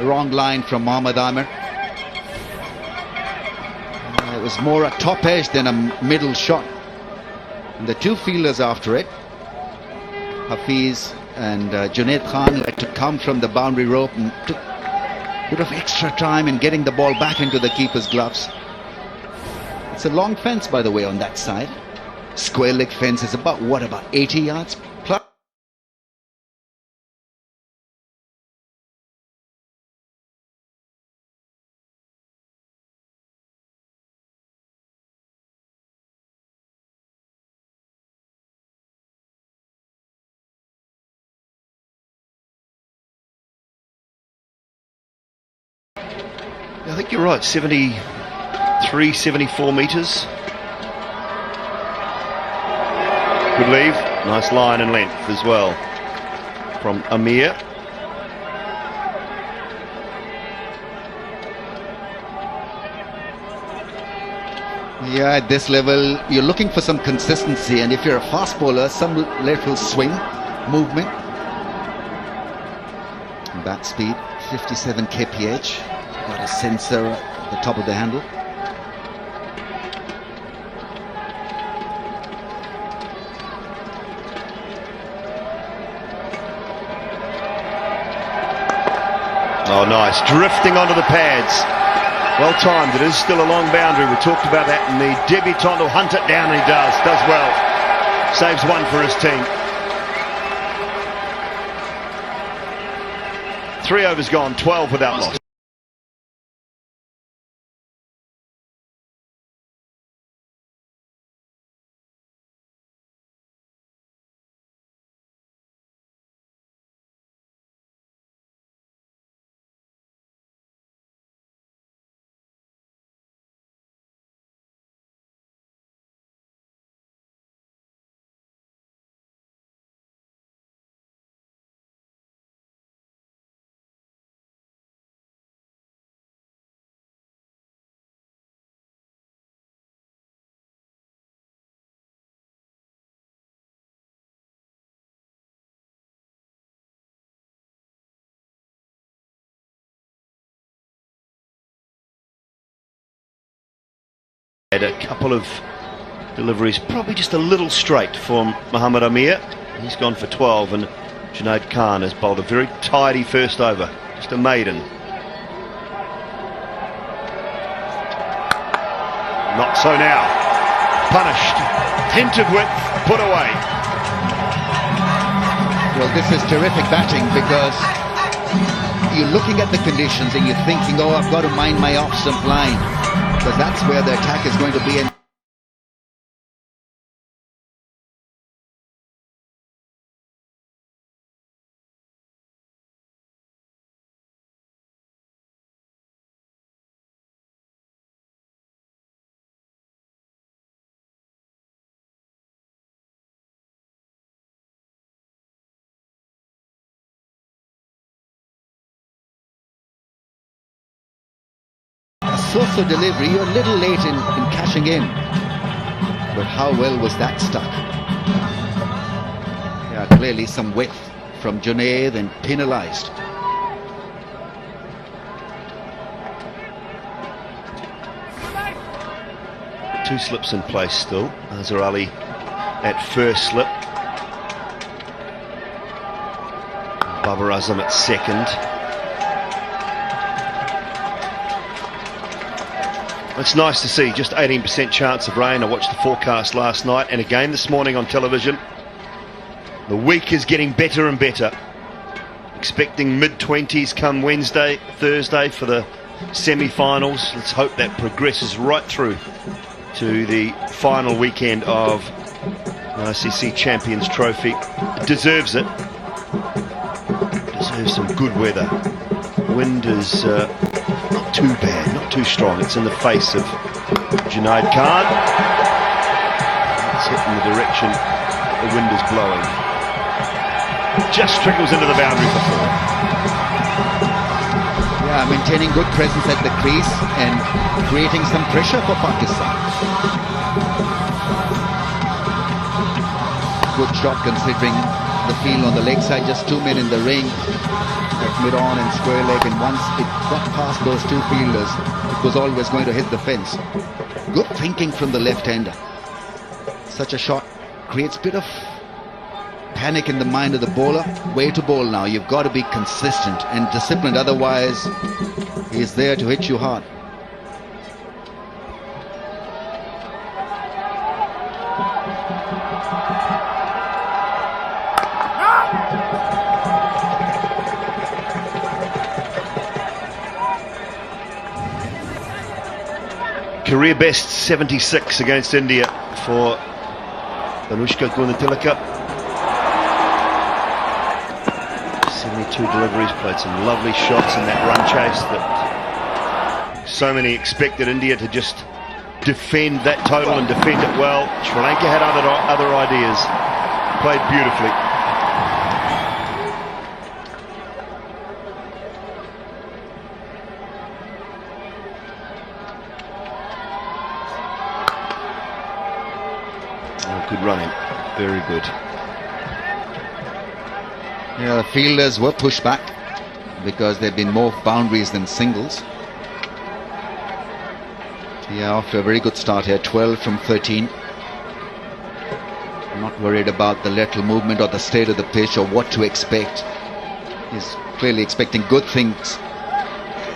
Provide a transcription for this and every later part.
Wrong line from Mohammad Amir. It was more a top edge than a middle shot. And the two fielders after it, Hafiz and Junaid Khan, like to come from the boundary rope and took a bit of extra time in getting the ball back into the keeper's gloves. It's a long fence, by the way, on that side. Square leg fence is about 80 yards plus. I think you're right, 73, 74 metres. Good leave, nice line and length as well from Amir. Yeah, at this level, you're looking for some consistency, and if you're a fast bowler, some lateral swing, movement. Bat speed, 57 kph. Got a sensor at the top of the handle. Oh, nice. Drifting onto the pads. Well timed. It is still a long boundary. We talked about that, and the debutant will hunt it down, and he does well. Saves one for his team. 3 overs gone, 12 without loss. Had a couple of deliveries, probably just a little straight from Mohammad Amir. He's gone for 12, and Junaid Khan has bowled a very tidy first over, just a maiden. Not so now. Punished. Hint of width, put away. Well, this is terrific batting, because you're looking at the conditions and you're thinking, oh, I've got to mind my off-stump line, because that's where the attack is going to be. And so delivery, you're a little late in cashing in, but how well was that stuck? Yeah, clearly some width from Junaid and penalised. Two slips in place still. Azhar Ali at first slip, Babar Azam at second. It's nice to see, just 18% chance of rain. I watched the forecast last night and again this morning on television. The week is getting better and better. Expecting mid-20s come Wednesday, Thursday for the semi-finals. Let's hope that progresses right through to the final weekend of the ICC Champions Trophy. It deserves it. Deserves some good weather. Wind is not too bad, not too strong. It's in the face of Junaid Khan. It's hitting the direction the wind is blowing. Just trickles into the boundary for 4. Yeah, maintaining good presence at the crease and creating some pressure for Pakistan. Good shot considering the field on the leg side, just 2 men in the ring. at mid-on and square leg, and once it got past those two fielders, it was always going to hit the fence. Good thinking from the left-hander. Such a shot creates a bit of panic in the mind of the bowler. Way to bowl now. You've got to be consistent and disciplined, otherwise he's there to hit you hard. Career best 76 against India for Anushka Gunatilaka. 72 deliveries, played some lovely shots in that run chase that so many expected India to just defend that total and defend it well. Sri Lanka had other ideas, played beautifully. Good running, very good. Yeah, the fielders were pushed back because there have been more boundaries than singles. Yeah, after a very good start here, 12 from 13. I'm not worried about the lateral movement or the state of the pitch or what to expect. He's clearly expecting good things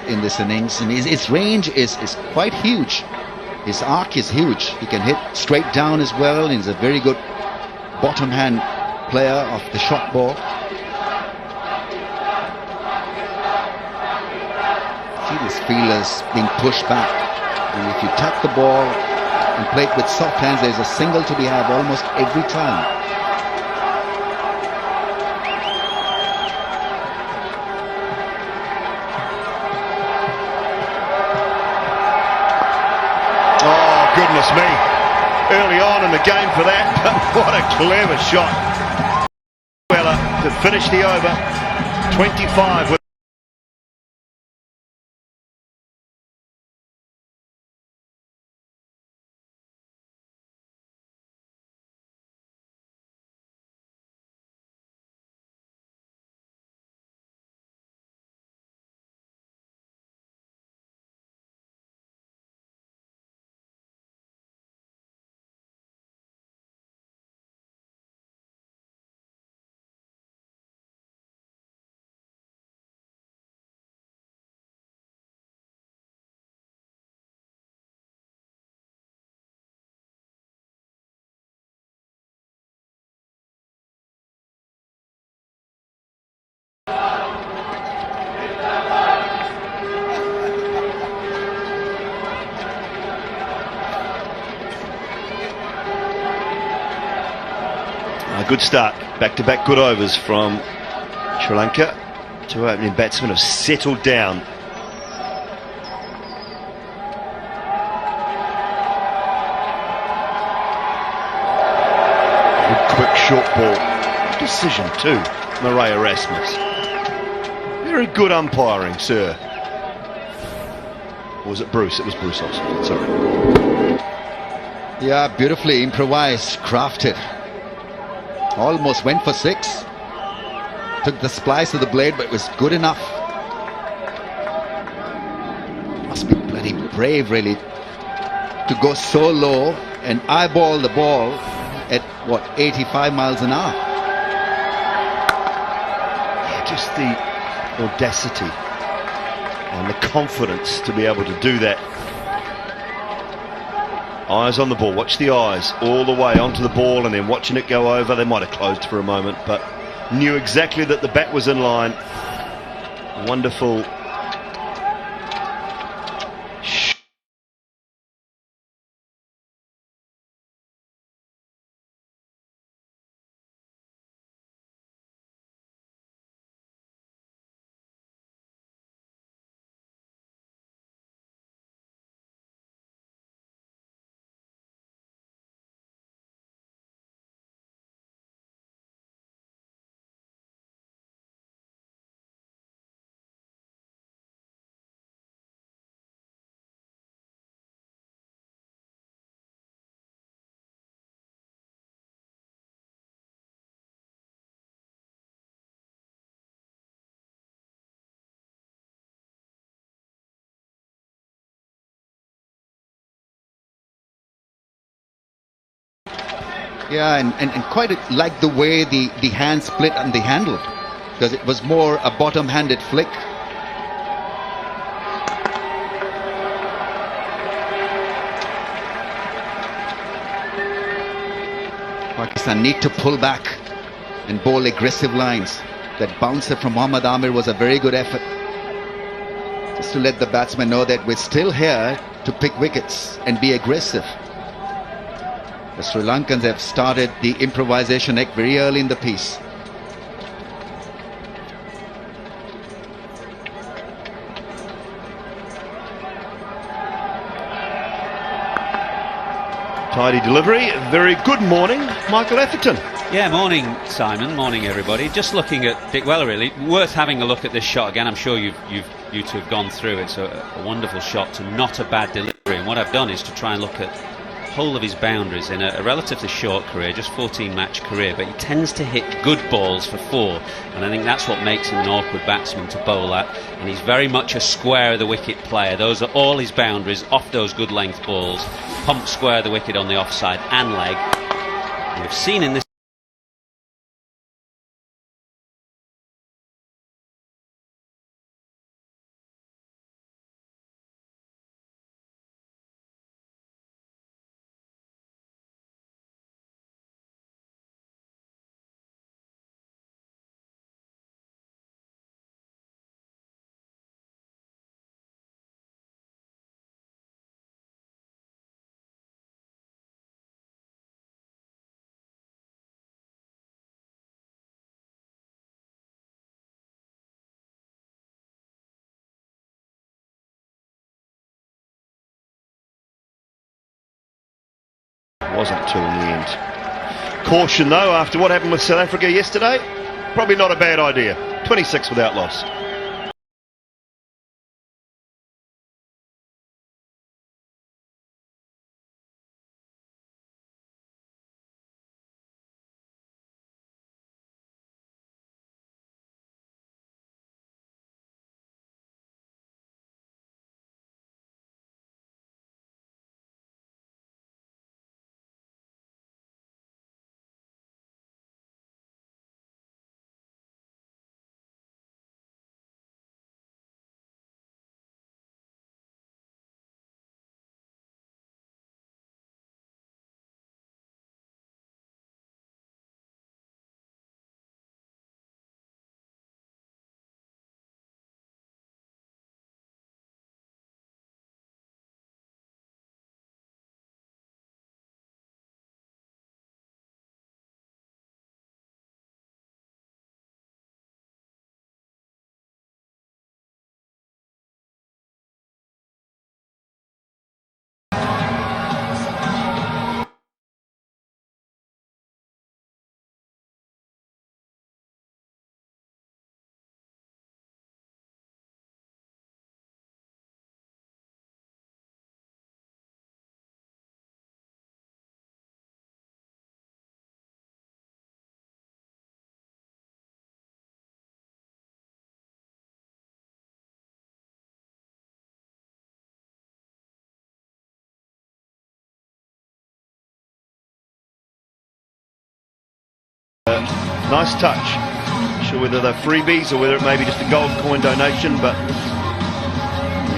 in this innings. And his range is quite huge. His arc is huge. He can hit straight down as well. He's a very good bottom hand player of the short ball. See these fielders being pushed back. And if you tap the ball and play it with soft hands, there's a single to be had almost every time. Goodness me, early on in the game for that, but what a clever shot. Weller to finish the over, 25 with a good start. Back-to-back good overs from Sri Lanka. Two opening batsmen have settled down. Good quick short ball. Decision too, Marais Erasmus. Very good umpiring, sir. Or was it Bruce? It was Bruce also. Sorry. Yeah, beautifully improvised, crafted. Almost went for six. Took the splice of the blade, but it was good enough. Must be bloody brave, really, to go so low and eyeball the ball at, what, 85 miles an hour. Yeah, just the audacity and the confidence to be able to do that. Eyes on the ball, watch the eyes all the way onto the ball and then watching it go over. They might have closed for a moment, but knew exactly that the bat was in line. Wonderful Yeah, and quite like the way the hand split and the handle, because it was more a bottom-handed flick. Pakistan need to pull back and bowl aggressive lines. That bouncer from Mohammad Amir was a very good effort, just to let the batsman know that we're still here to pick wickets and be aggressive. The Sri Lankans have started the improvisation act very early in the piece. Tidy delivery. Very good morning, Michael Atherton. Yeah, morning Simon, morning everybody. Just looking at Dick Weller, really worth having a look at this shot again. I'm sure you two have gone through it. It's a wonderful shot to not a bad delivery, and what I've done is to try and look at the whole of his boundaries in a relatively short career, just 14 match career, but he tends to hit good balls for 4, and I think that's what makes him an awkward batsman to bowl at, and he's very much a square of the wicket player. Those are all his boundaries, off those good length balls, pump square of the wicket on the offside and leg. And we've seen in this Wasn't till in the end. Caution though, after what happened with South Africa yesterday, probably not a bad idea. 26 without loss. Nice touch. Not sure whether they're freebies or whether it may be just a gold coin donation, but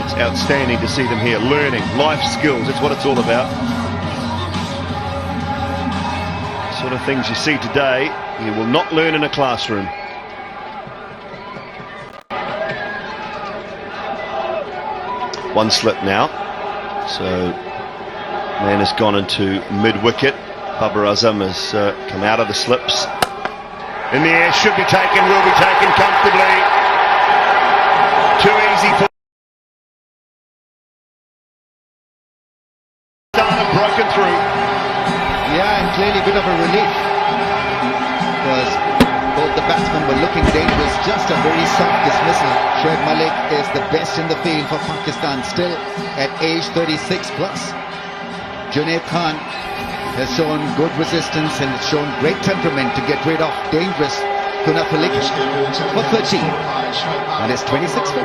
it's outstanding to see them here learning life skills. That's what it's all about. Sort of things you see today, you will not learn in a classroom. One slip now. So man has gone into mid-wicket. Babar Azam has come out of the slips. In the air, should be taken, will be taken comfortably. Too easy for broken through. Yeah, and clearly a bit of a relief, because both the batsmen were looking dangerous. Just a very soft dismissal. Shoaib Malik is the best in the field for Pakistan, still at age 36 plus. Junaid Khan has shown good resistance and has shown great temperament to get rid of dangerous Kunal for 13, and it's 26 for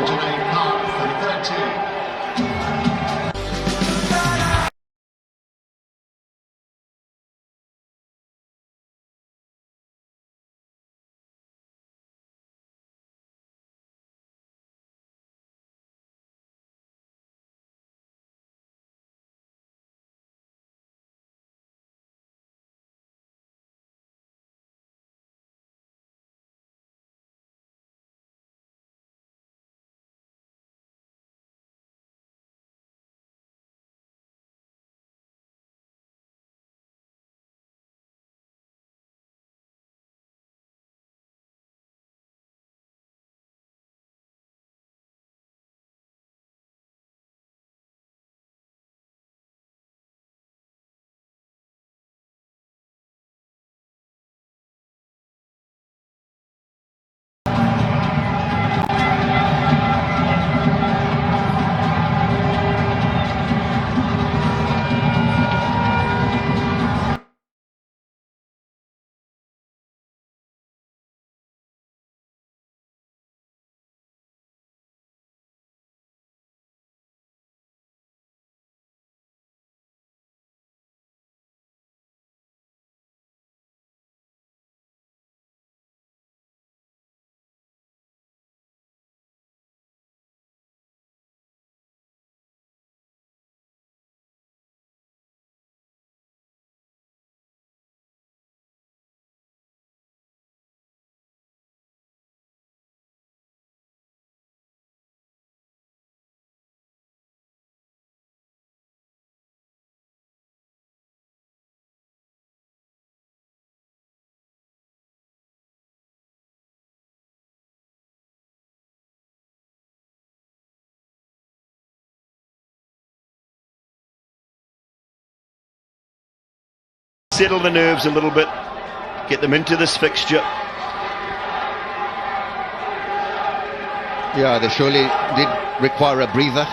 settle the nerves a little bit, get them into this fixture. Yeah, they surely did require a breather.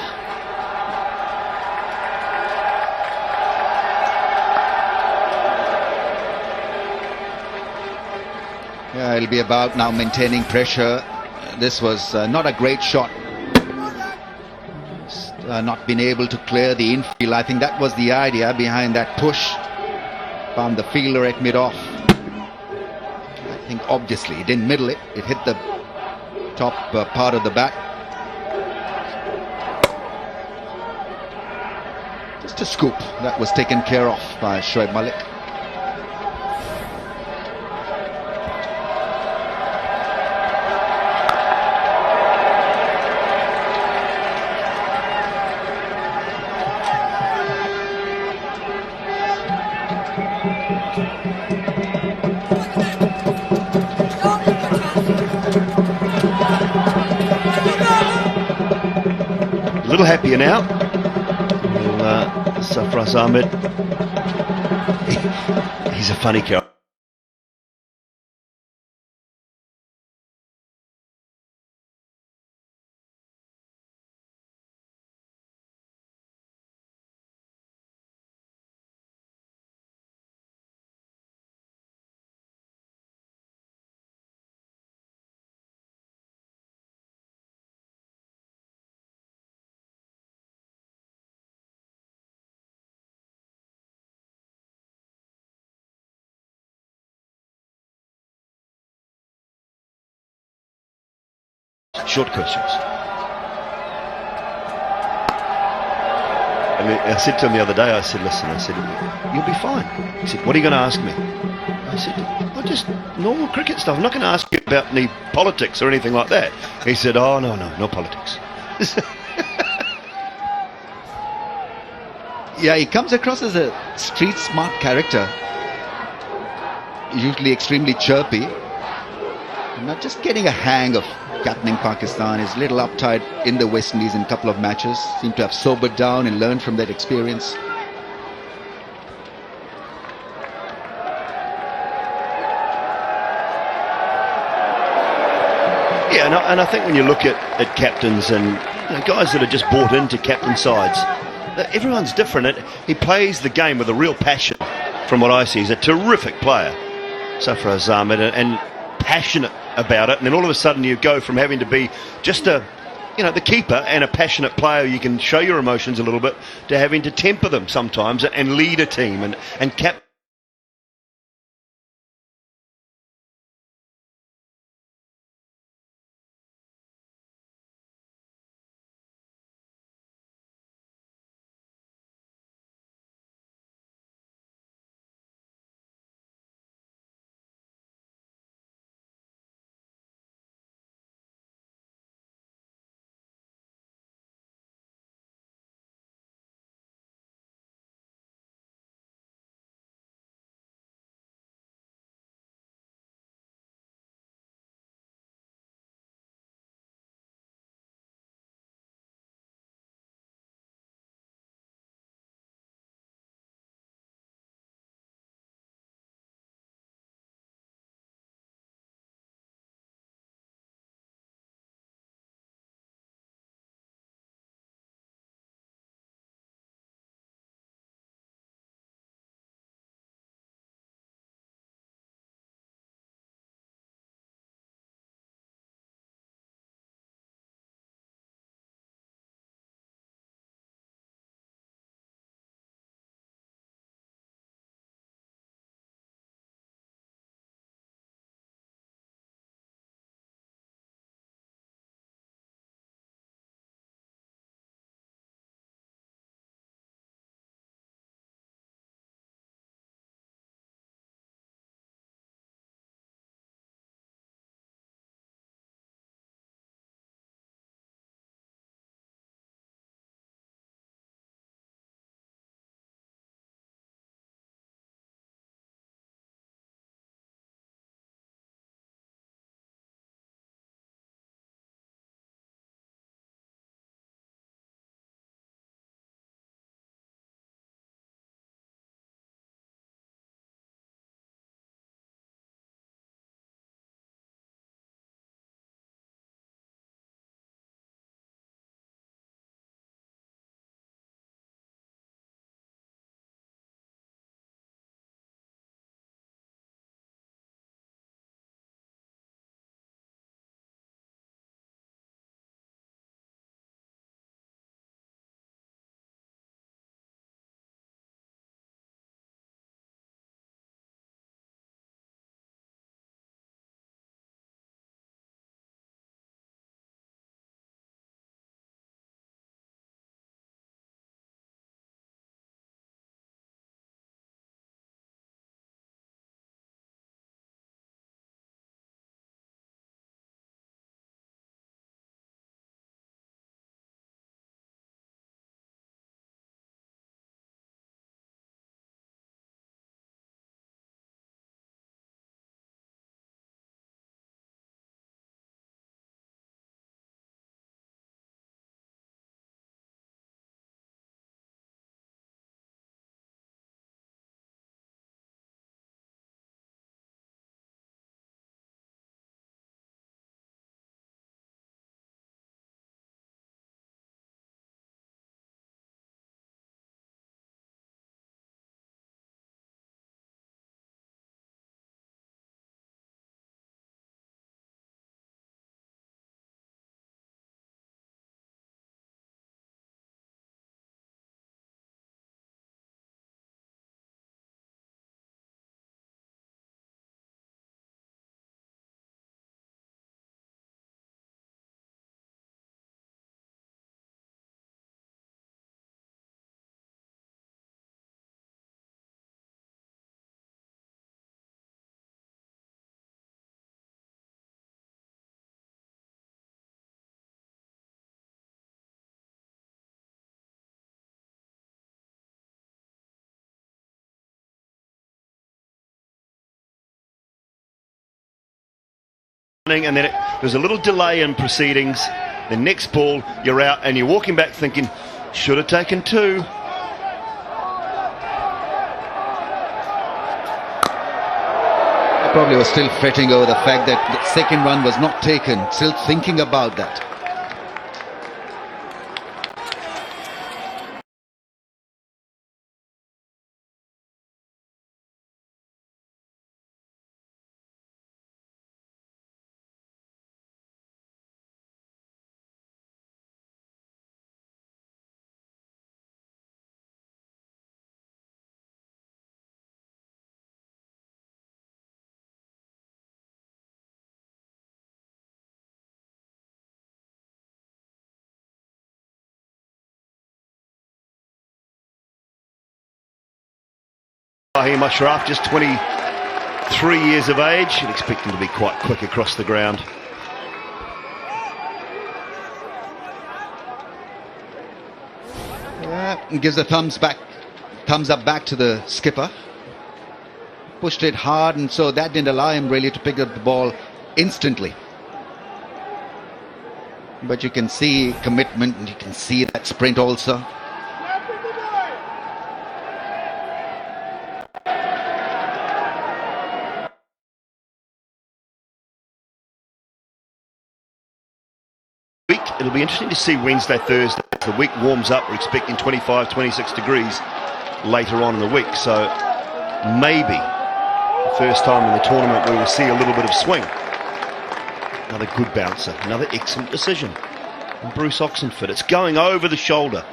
Yeah, it'll be about now maintaining pressure. This was not a great shot. Not been able to clear the infield. I think that was the idea behind that push. Found the fielder at mid-off. I think obviously it didn't middle it. It hit the top part of the bat. Just a scoop that was taken care of by Shoaib Malik. A little happier now. Safraz Ahmed. He's a funny character. Short questions. I said to him the other day, I said, listen, you'll be fine. He said, what are you going to ask me? I said, well, just normal cricket stuff. I'm not going to ask you about any politics or anything like that. He said, oh, no politics. Yeah, he comes across as a street smart character. Usually extremely chirpy. Not just getting a hang of captaining Pakistan. Is a little uptight in the West Indies in a couple of matches. Seem to have sobered down and learned from that experience. Yeah, and I think when you look at captains and guys that are just bought into captain sides, everyone's different. He plays the game with a real passion. From what I see, he's a terrific player, Safraz Ahmed, and passionate about it. And then all of a sudden you go from having to be just the keeper and a passionate player, you can show your emotions a little bit, to having to temper them sometimes and lead a team and cap and then there's a little delay in proceedings. The next ball, you're out, and you're walking back thinking, should have taken two. I probably was still fretting over the fact that the second one was not taken, still thinking about that. Raheem Ashraf, just 23 years of age. You'd expect him to be quite quick across the ground. Yeah, gives the thumbs up back to the skipper. Pushed it hard, and so that didn't allow him really to pick up the ball instantly. But you can see commitment, and you can see that sprint also. It'll be interesting to see Wednesday, Thursday. The week warms up. We're expecting 25, 26 degrees later on in the week. So maybe the first time in the tournament we will see a little bit of swing. Another good bouncer. Another excellent decision. And Bruce Oxenford. It's going over the shoulder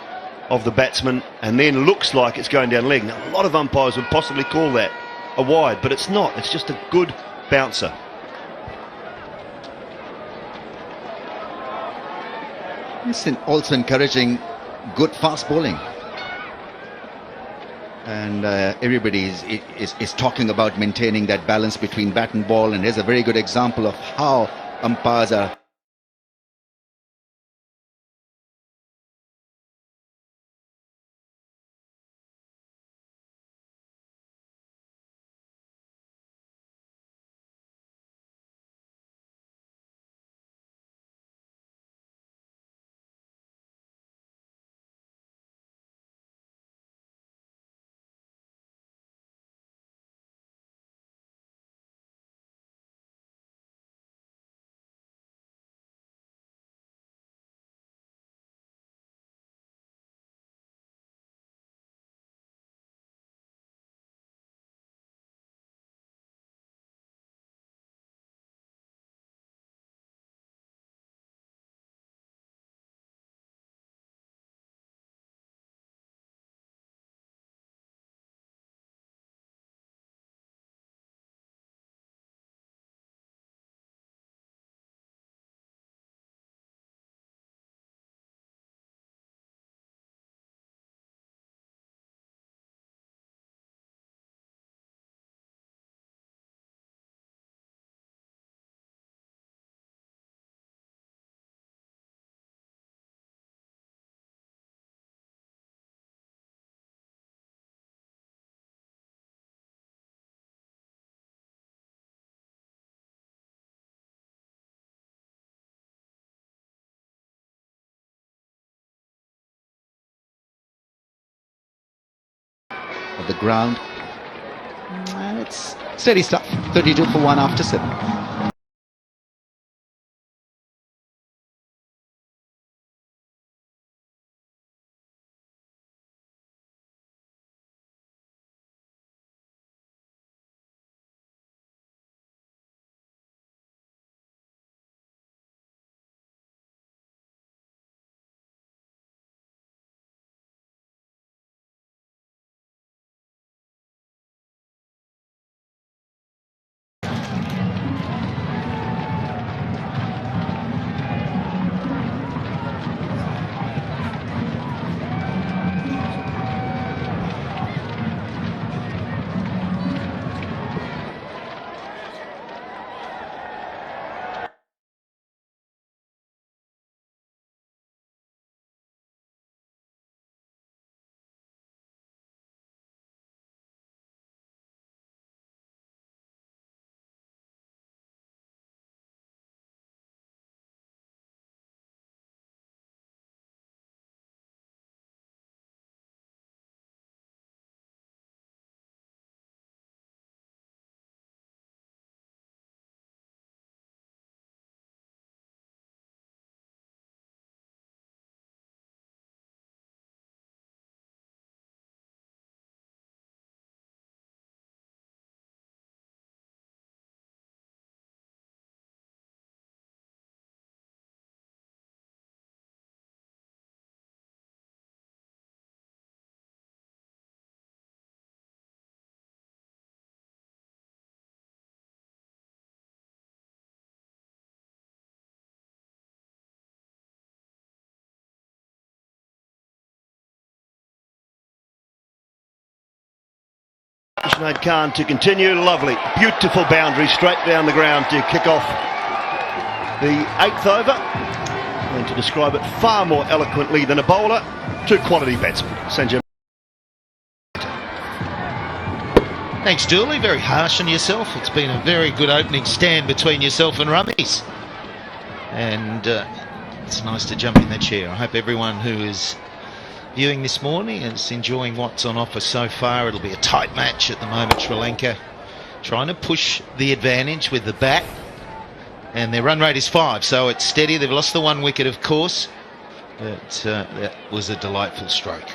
of the batsman and then looks like it's going down leg. Now, a lot of umpires would possibly call that a wide, but it's not. It's just a good bouncer. It's also encouraging good fast bowling, and everybody is talking about maintaining that balance between bat and ball, and here's a very good example of how umpires are of the ground. And it's steady stuff. 32 for 1 after 7. Ahmed Khan to continue. Lovely, beautiful boundary straight down the ground to kick off the 8th over. And to describe it far more eloquently than a bowler, two quality batsmen. Sanjay. Thanks, Dooley. Very harsh on yourself. It's been a very good opening stand between yourself and Rummies. And it's nice to jump in the chair. I hope everyone who is viewing this morning is enjoying what's on offer so far. It'll be a tight match at the moment. Sri Lanka trying to push the advantage with the bat. And their run rate is 5, so it's steady. They've lost the 1 wicket, of course. But that was a delightful stroke.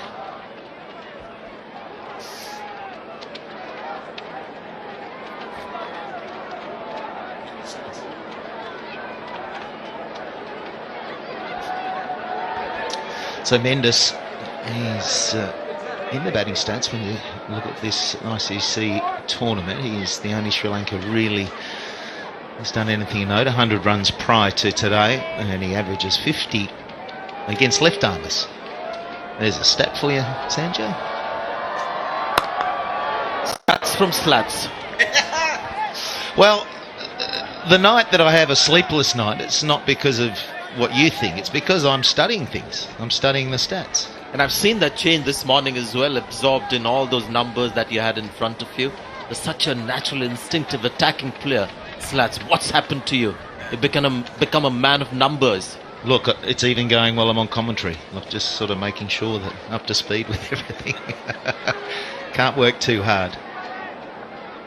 So Mendes, he's in the batting stats. When you look at this ICC tournament, he is the only Sri Lanka really has done anything of note. 100 runs prior to today, and he averages 50 against left-armers. There's a stat for you, Sanjay. Stats from Slats. Well, the night that I have a sleepless night, it's not because of what you think, it's because I'm studying things. I'm studying the stats. And I've seen that change this morning as well, absorbed in all those numbers that you had in front of you. You're such a natural, instinctive, attacking player. Slats, what's happened to you? You've become a man of numbers. Look, it's even going while I'm on commentary. I'm just sort of making sure that I'm up to speed with everything. Can't work too hard.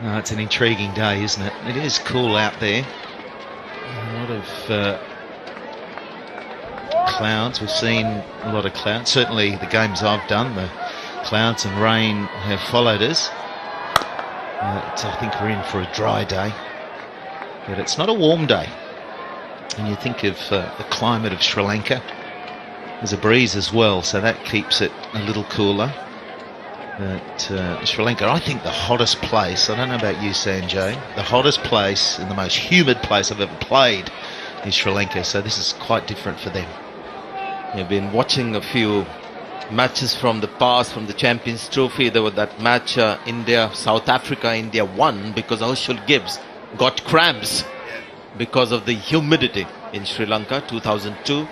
No, it's an intriguing day, isn't it? It is cool out there. A lot of clouds. We've seen a lot of clouds. Certainly the games I've done, the clouds and rain have followed us. I think we're in for a dry day. But it's not a warm day. And you think of the climate of Sri Lanka. There's a breeze as well, so that keeps it a little cooler. But Sri Lanka, I think the hottest place, I don't know about you, Sanjay, the hottest place and the most humid place I've ever played is Sri Lanka, so this is quite different for them. You've been watching a few matches from the past, from the Champions Trophy. There was that match South Africa. India won because Herschel Gibbs got cramps because of the humidity in Sri Lanka, 2002.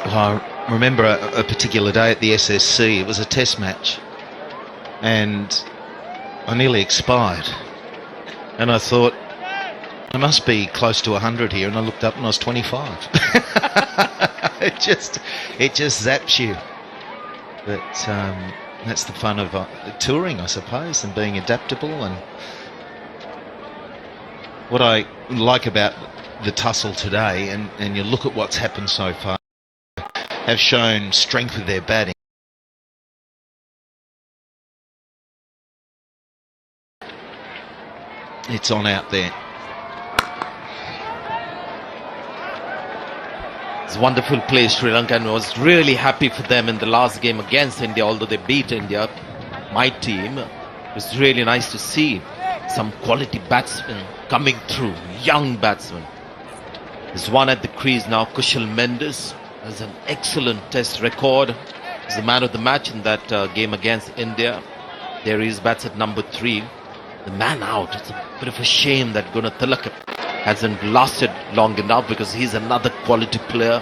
I remember a particular day at the SSC. It was a test match and I nearly expired, and I thought I must be close to 100 here, and I looked up and I was 25. it just zaps you. But that's the fun of touring, I suppose, and being adaptable. And what I like about the tussle today, and you look at what's happened so far, have shown strength with their batting. It's on out there. It's a wonderful play. Sri Lanka was really happy for them in the last game against India, although they beat India, my team. It was really nice to see some quality batsmen coming through, young batsmen. There's one at the crease now, Kushal Mendes. Has an excellent test record. He's the man of the match in that game against India. There he is, bats at number 3. The man out. It's a bit of a shame that Gunathilaka hasn't lasted long enough, because he's another quality player.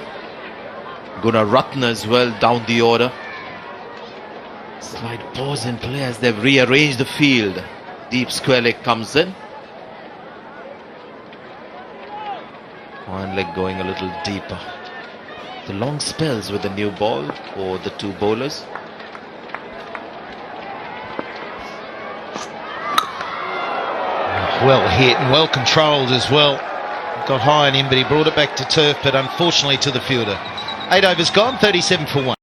Gunaratna as well down the order. Slight pause in play as they've rearranged the field. Deep square leg comes in. One leg going a little deeper. The long spells with the new ball for the two bowlers. Well hit and well controlled as well. Got high on him, but he brought it back to turf, but unfortunately to the fielder. 8 overs gone, 37 for 1.